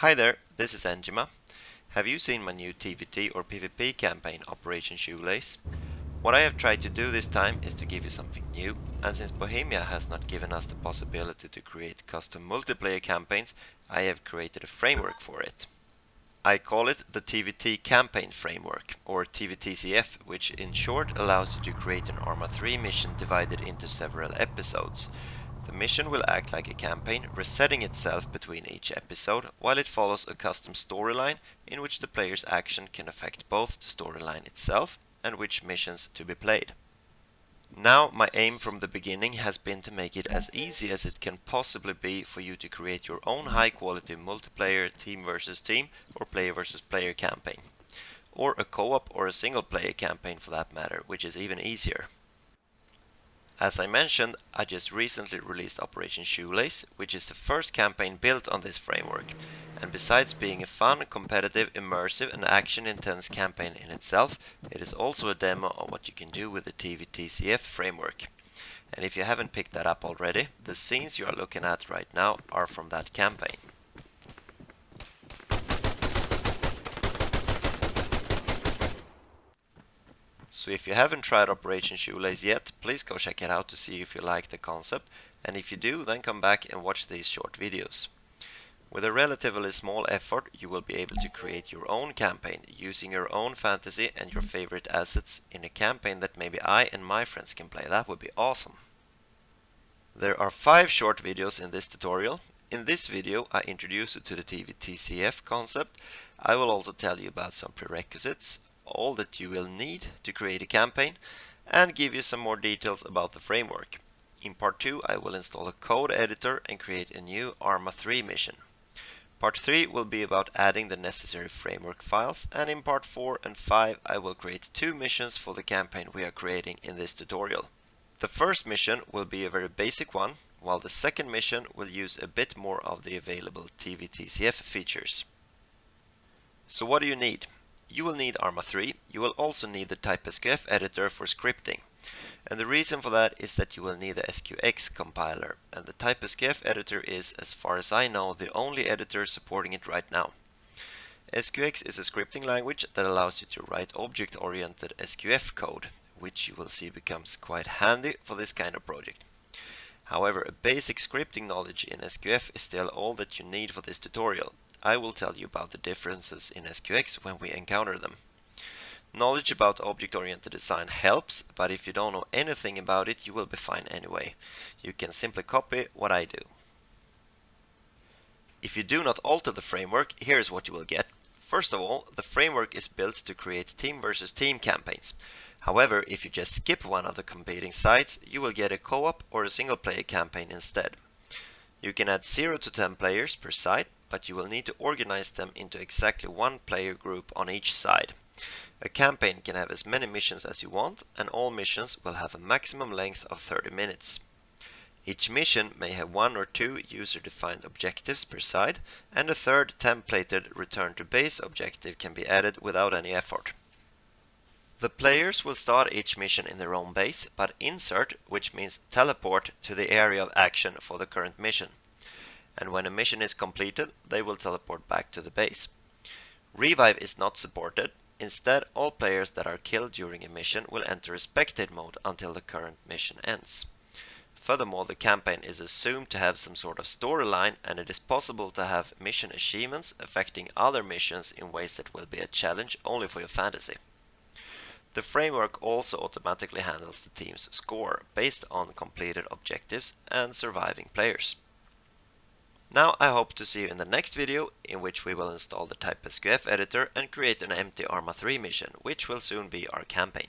Hi there, this is Anjima. Have you seen my new TvT or PvP campaign, Operation Shoelace? What I have tried to do this time is to give you something new, and since Bohemia has not given us the possibility to create custom multiplayer campaigns, I have created a framework for it. I call it the TvT Campaign Framework, or TvTCF, which in short allows you to create an Arma 3 mission divided into several episodes. The mission will act like a campaign, resetting itself between each episode, while it follows a custom storyline in which the player's action can affect both the storyline itself and which missions to be played. Now, my aim from the beginning has been to make it as easy as it can possibly be for you to create your own high-quality multiplayer team versus team or player versus player campaign. Or a co-op or a single-player campaign for that matter, which is even easier. As I mentioned, I just recently released Operation Shoelace, which is the first campaign built on this framework, and besides being a fun, competitive, immersive and action-intense campaign in itself, it is also a demo of what you can do with the TvTCF framework. And if you haven't picked that up already, the scenes you are looking at right now are from that campaign. So if you haven't tried Operation Shoelace yet, please go check it out to see if you like the concept, and if you do, then come back and watch these short videos. With a relatively small effort, you will be able to create your own campaign using your own fantasy and your favorite assets in a campaign that maybe I and my friends can play. That would be awesome. There are 5 short videos in this tutorial. In this video, I introduce you to the TvTCF concept. I will also tell you about some prerequisites, all that you will need to create a campaign, and give you some more details about the framework. In part 2 I will install a code editor and create a new Arma 3 mission. Part 3 will be about adding the necessary framework files, and in part 4 and 5 I will create 2 missions for the campaign we are creating in this tutorial. The first mission will be a very basic one, while the second mission will use a bit more of the available TvTCF features. So what do you need? You will need Arma 3, you will also need the TypeSQF editor for scripting. And the reason for that is that you will need the SQX compiler, and the TypeSQF editor is, as far as I know, the only editor supporting it right now. SQX is a scripting language that allows you to write object-oriented SQF code, which you will see becomes quite handy for this kind of project. However, a basic scripting knowledge in SQF is still all that you need for this tutorial. I will tell you about the differences in SQX when we encounter them. Knowledge about object-oriented design helps, but if you don't know anything about it, you will be fine anyway. You can simply copy what I do. If you do not alter the framework, here's what you will get. First of all, the framework is built to create team versus team campaigns. However, if you just skip one of the competing sides, you will get a co-op or a single-player campaign instead. You can add 0 to 10 players per side, but you will need to organize them into exactly one player group on each side. A campaign can have as many missions as you want, and all missions will have a maximum length of 30 minutes. Each mission may have 1 or 2 user-defined objectives per side, and a third templated return to base objective can be added without any effort. The players will start each mission in their own base, but insert, which means teleport, to the area of action for the current mission. And when a mission is completed, they will teleport back to the base. Revive is not supported. Instead, all players that are killed during a mission will enter a spectate mode until the current mission ends. Furthermore, the campaign is assumed to have some sort of storyline, and it is possible to have mission achievements affecting other missions in ways that will be a challenge only for your fantasy. The framework also automatically handles the team's score based on completed objectives and surviving players. Now I hope to see you in the next video, in which we will install the TypeSQF editor and create an empty Arma 3 mission, which will soon be our campaign.